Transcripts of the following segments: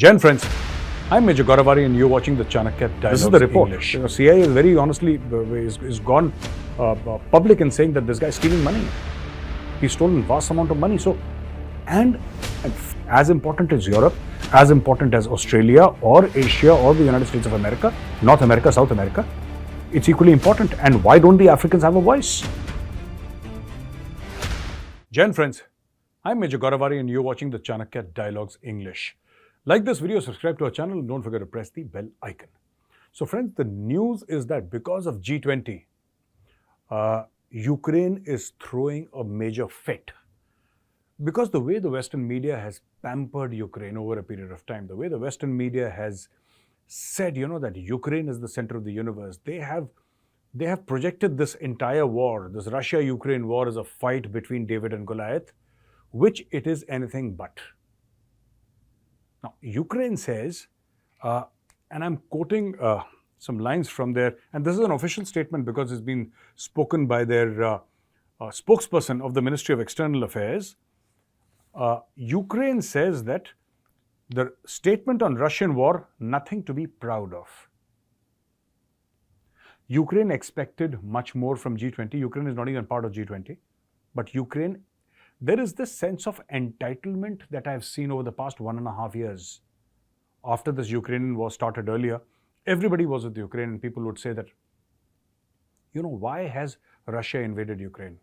Jen friends, I'm Major Gaurav Arya and you're watching the CHANAKYA Dialogues This is the report. English. CIA is very honestly is gone public in saying that this guy is stealing money. He's stolen vast amount of money. So, and as important as Europe, as important as Australia or Asia or the United States of America, North America, South America, it's equally important. And why don't the Africans have a voice? Jen friends, I'm Major Gaurav Arya and you're watching the CHANAKYA Dialogues English. Like this video, subscribe to our channel and don't forget to press the bell icon. So friends, the news is that because of G20, Ukraine is throwing a major fit. Because the way the Western media has pampered Ukraine over a period of time, the way the Western media has said, that Ukraine is the center of the universe, they have projected this entire war, this Russia-Ukraine war, as a fight between David and Goliath, which it is anything but. Now, Ukraine says, and I'm quoting some lines from there, and this is an official statement because it's been spoken by their spokesperson of the Ministry of External Affairs. Ukraine says that the statement on Russian war, nothing to be proud of. Ukraine expected much more from G20. Ukraine is not even part of G20, but there is this sense of entitlement that I've seen over the past 1.5 years. After this Ukrainian war started earlier, everybody was with Ukraine and people would say that, why has Russia invaded Ukraine?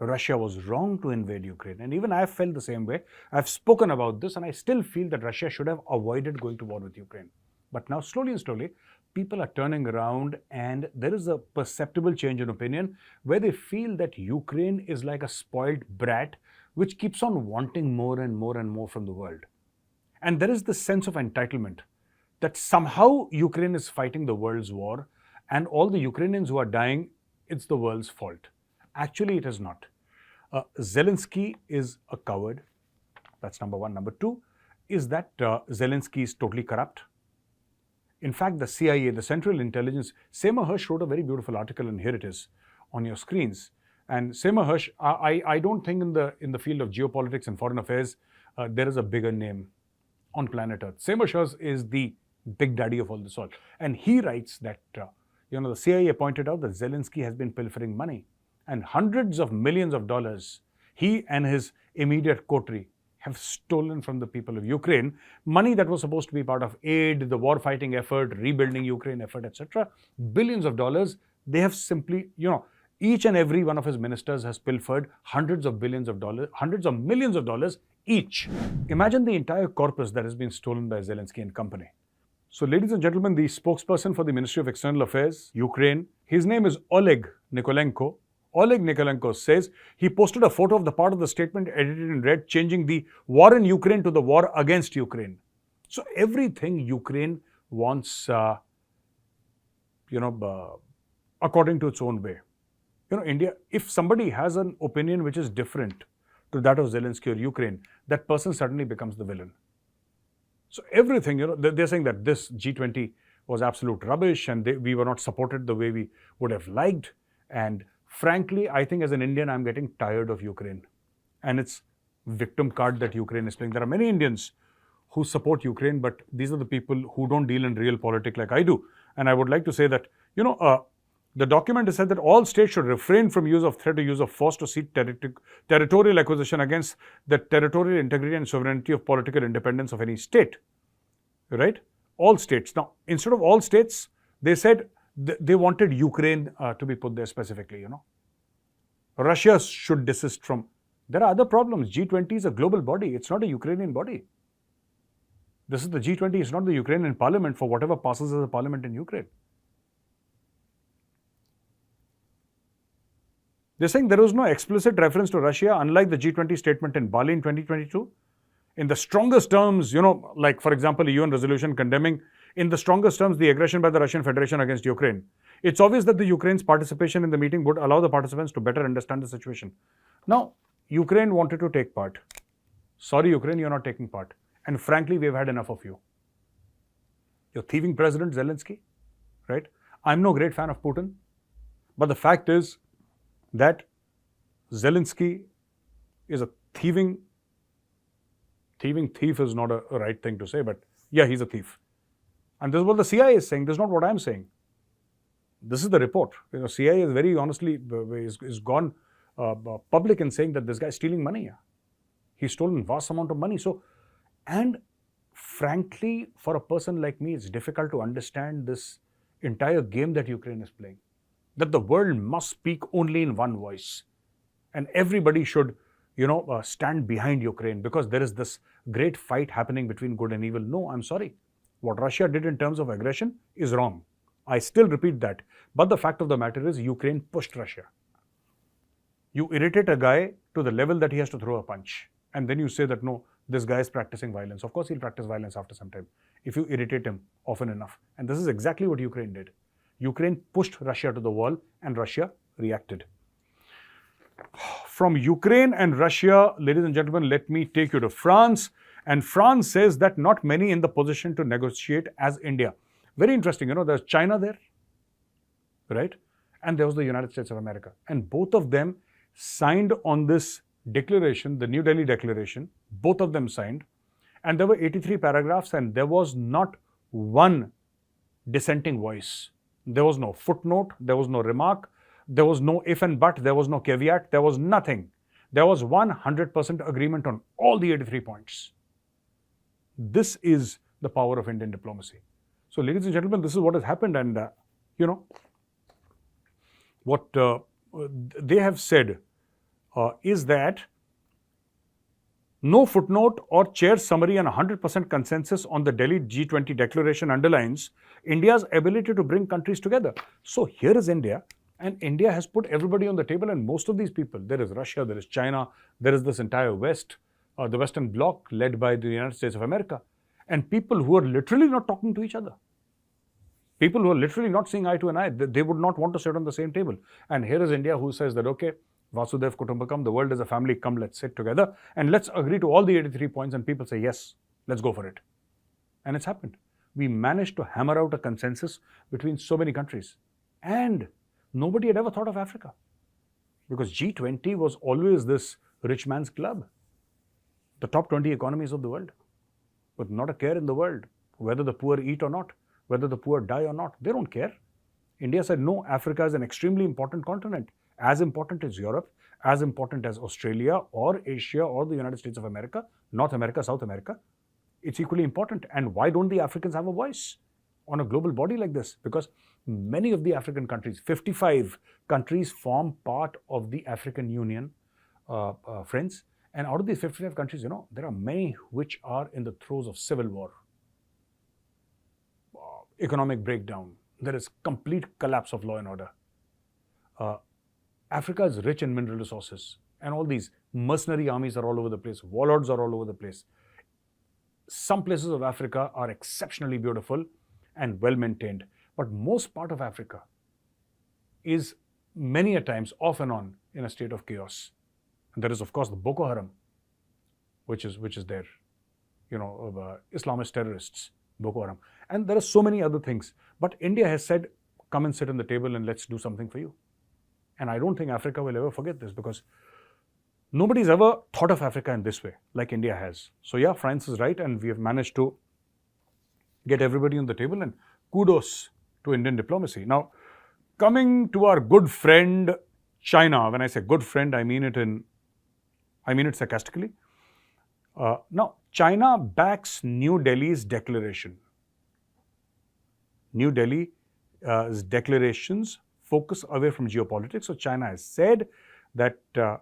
Russia was wrong to invade Ukraine. And even I felt the same way. I've spoken about this and I still feel that Russia should have avoided going to war with Ukraine. But now slowly and slowly, people are turning around and there is a perceptible change in opinion where they feel that Ukraine is like a spoiled brat which keeps on wanting more and more and more from the world. And there is this sense of entitlement that somehow Ukraine is fighting the world's war and all the Ukrainians who are dying, it's the world's fault. Actually, it is not. Zelensky is a coward. That's number one. Number two is that Zelensky is totally corrupt. In fact, the CIA, the Central Intelligence, Seymour Hersh wrote a very beautiful article, and here it is on your screens. And Seymour Hersh, I don't think in the field of geopolitics and foreign affairs, there is a bigger name on planet Earth. Seymour Hersh is the big daddy of all this all. And he writes that, the CIA pointed out that Zelensky has been pilfering money. And hundreds of millions of dollars, he and his immediate coterie have stolen from the people of Ukraine, money that was supposed to be part of aid, the war fighting effort, rebuilding Ukraine effort, etc. Billions of dollars, they have simply, each and every one of his ministers has pilfered hundreds of millions of dollars each. Imagine the entire corpus that has been stolen by Zelensky and company. So ladies and gentlemen, the spokesperson for the Ministry of External Affairs, Ukraine, his name is Oleg Nikolenko. Oleg Nikolenko says he posted a photo of the part of the statement edited in red, changing the war in Ukraine to the war against Ukraine. So everything Ukraine wants, according to its own way. India, if somebody has an opinion which is different to that of Zelensky or Ukraine, that person suddenly becomes the villain. So everything, they're saying that this G20 was absolute rubbish and we were not supported the way we would have liked. And frankly, I think as an Indian, I'm getting tired of Ukraine and its victim card that Ukraine is playing. There are many Indians who support Ukraine, but these are the people who don't deal in real politics like I do. And I would like to say that, the document has said that all states should refrain from use of threat or use of force to seek territorial acquisition against the territorial integrity and sovereignty of political independence of any state. Right? All states. Now, instead of all states, they said they wanted Ukraine to be put there specifically, Russia should desist from. There are other problems. G20 is a global body. It's not a Ukrainian body. This is the G20. It's not the Ukrainian parliament for whatever passes as a parliament in Ukraine. They're saying there was no explicit reference to Russia, unlike the G20 statement in Bali in 2022. In the strongest terms, like for example, a UN resolution condemning in the strongest terms the aggression by the Russian Federation against Ukraine. It's obvious that the Ukraine's participation in the meeting would allow the participants to better understand the situation. Now, Ukraine wanted to take part. Sorry, Ukraine, you're not taking part. And frankly, we've had enough of you. You're thieving President Zelensky, right? I'm no great fan of Putin. But the fact is that Zelensky is a thieving thieving thief is not a right thing to say, but yeah, he's a thief. And this is what the CIA is saying. This is not what I'm saying. This is the report. CIA is very honestly is gone public in saying that this guy is stealing money. Yeah. He's stolen vast amount of money. So, and frankly, for a person like me, it's difficult to understand this entire game that Ukraine is playing. That the world must speak only in one voice, and everybody should, stand behind Ukraine because there is this great fight happening between good and evil. No, I'm sorry. What Russia did in terms of aggression is wrong. I still repeat that. But the fact of the matter is, Ukraine pushed Russia. You irritate a guy to the level that he has to throw a punch, and then you say that no, this guy is practicing violence. Of course, he'll practice violence after some time if you irritate him often enough. And this is exactly what Ukraine did. Ukraine pushed Russia to the wall, and Russia reacted. From Ukraine and Russia, ladies and gentlemen, let me take you to France. And France says that not many in the position to negotiate as India. Very interesting, there's China there, right? And there was the United States of America. And both of them signed on this declaration, the New Delhi Declaration. Both of them signed. And there were 83 paragraphs, and there was not one dissenting voice. There was no footnote, there was no remark, there was no if and but, there was no caveat, there was nothing. There was 100% agreement on all the 83 points. This is the power of Indian diplomacy. So, ladies and gentlemen, this is what has happened, and what they have said is that no footnote or chair summary and 100% consensus on the Delhi G20 declaration underlines India's ability to bring countries together. So here is India, and India has put everybody on the table, and most of these people, there is Russia, there is China, there is this entire West, the Western Bloc led by the United States of America, and people who are literally not talking to each other. People who are literally not seeing eye to an eye, they would not want to sit on the same table. And here is India who says that, okay, Vasudev Kutumbakam, the world is a family, come, let's sit together and let's agree to all the 83 points, and people say, yes, let's go for it. And it's happened. We managed to hammer out a consensus between so many countries. And nobody had ever thought of Africa, because G20 was always this rich man's club. The top 20 economies of the world, with not a care in the world, whether the poor eat or not, whether the poor die or not, they don't care. India said, no, Africa is an extremely important continent. As important as Europe, as important as Australia or Asia or the United States of America, North America, South America. It's equally important. And why don't the Africans have a voice on a global body like this? Because many of the African countries, 55 countries, form part of the African Union, friends. And out of these 55 countries, there are many which are in the throes of civil war, economic breakdown. There is complete collapse of law and order. Africa is rich in mineral resources, and all these mercenary armies are all over the place. Warlords are all over the place. Some places of Africa are exceptionally beautiful and well maintained, but most part of Africa is many a times off and on in a state of chaos. And there is, of course, the Boko Haram, which is there, Islamist terrorists, Boko Haram. And there are so many other things. But India has said, come and sit on the table and let's do something for you. And I don't think Africa will ever forget this, because nobody's ever thought of Africa in this way, like India has. So yeah, France is right, and we have managed to get everybody on the table, and kudos to Indian diplomacy. Now, coming to our good friend China. When I say good friend, I mean it sarcastically. Now, China backs New Delhi's declaration. New Delhi's declarations focus away from geopolitics. So China has said that, the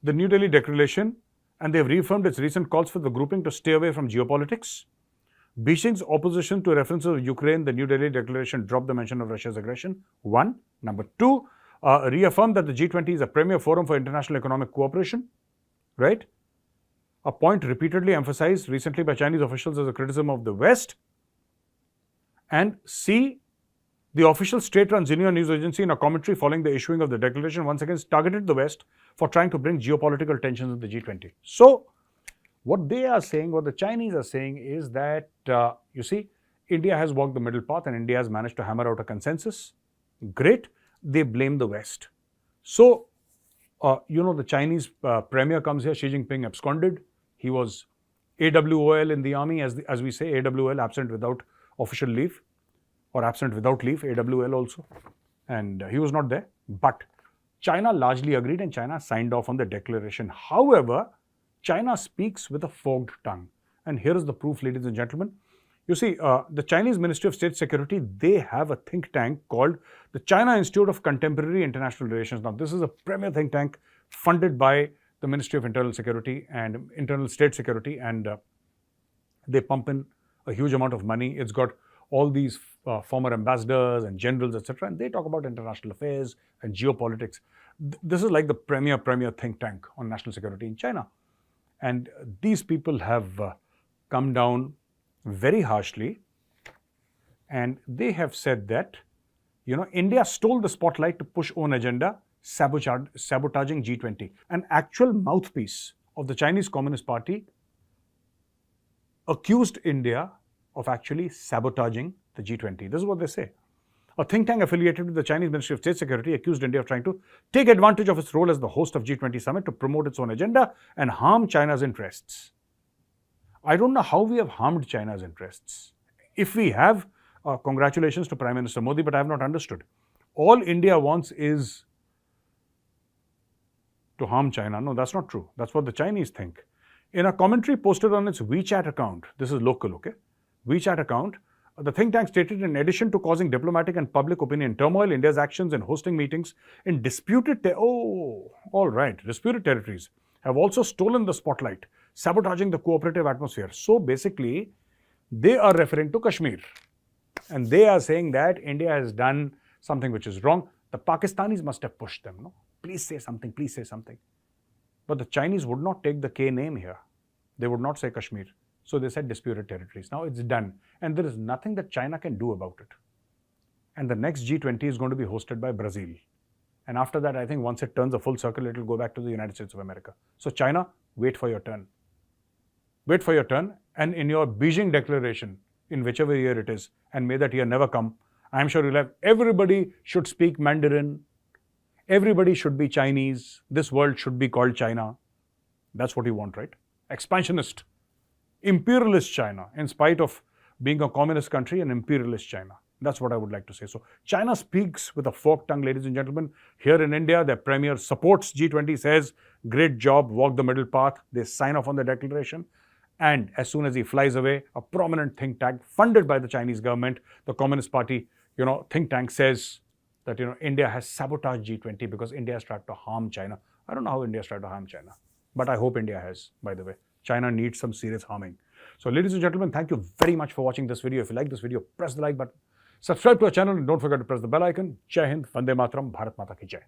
New Delhi Declaration, and they have reaffirmed its recent calls for the grouping to stay away from geopolitics. Beijing's opposition to references of Ukraine, the New Delhi Declaration dropped the mention of Russia's aggression. One. Number two, reaffirmed that the G20 is a premier forum for international economic cooperation, right? A point repeatedly emphasized recently by Chinese officials as a criticism of the West. And C, the official state-run Xinhua news agency, in a commentary following the issuing of the declaration, once again targeted the West for trying to bring geopolitical tensions in the G20. So, what they are saying, what the Chinese are saying is that, India has walked the middle path and India has managed to hammer out a consensus. Great. They blame the West. So, The Chinese premier comes here, Xi Jinping absconded. He was AWOL in the army, as we say, AWOL, absent without official leave, or absent without leave, AWOL also. And he was not there. But China largely agreed and China signed off on the declaration. However, China speaks with a forked tongue. And here is the proof, ladies and gentlemen. You see, the Chinese Ministry of State Security, they have a think tank called the China Institute of Contemporary International Relations. Now, this is a premier think tank funded by the Ministry of Internal Security and Internal State Security, and they pump in a huge amount of money. It's got all these former ambassadors and generals, etc., and they talk about international affairs and geopolitics. This is like the premier think tank on national security in China. And these people have come down very harshly, and they have said that, India stole the spotlight to push own agenda, sabotaging G20. An actual mouthpiece of the Chinese Communist Party accused India of actually sabotaging the G20. This is what they say. A think tank affiliated with the Chinese Ministry of State Security accused India of trying to take advantage of its role as the host of G20 summit to promote its own agenda and harm China's interests. I don't know how we have harmed China's interests. If we have, congratulations to Prime Minister Modi, but I have not understood. All India wants is to harm China. No, that's not true. That's what the Chinese think. In a commentary posted on its WeChat account, this is local, okay? WeChat account, the think tank stated, in addition to causing diplomatic and public opinion turmoil, India's actions in hosting meetings in disputed territories have also stolen the spotlight, sabotaging the cooperative atmosphere. So basically, they are referring to Kashmir. And they are saying that India has done something which is wrong. The Pakistanis must have pushed them, no? Please say something, please say something. But the Chinese would not take the K name here. They would not say Kashmir. So they said disputed territories. Now it's done. And there is nothing that China can do about it. And the next G20 is going to be hosted by Brazil. And after that, I think once it turns a full circle, it will go back to the United States of America. So China, wait for your turn. Wait for your turn. And in your Beijing declaration, in whichever year it is, and may that year never come, I'm sure you'll have everybody should speak Mandarin. Everybody should be Chinese. This world should be called China. That's what you want, right? Expansionist, imperialist China, in spite of being a communist country, an imperialist China. That's what I would like to say. So China speaks with a forked tongue, ladies and gentlemen. Here in India, their premier supports G20, says, great job, walk the middle path. They sign off on the declaration. And as soon as he flies away, a prominent think tank funded by the Chinese government, the Communist Party, think tank says that, India has sabotaged G20 because India has tried to harm China. I don't know how India has tried to harm China, but I hope India has, by the way. China needs some serious harming. So ladies and gentlemen, thank you very much for watching this video. If you like this video, press the like button. Subscribe to our channel and don't forget to press the bell icon. Jai Hind, Vande Mataram, Bharat Mata Ki Jai.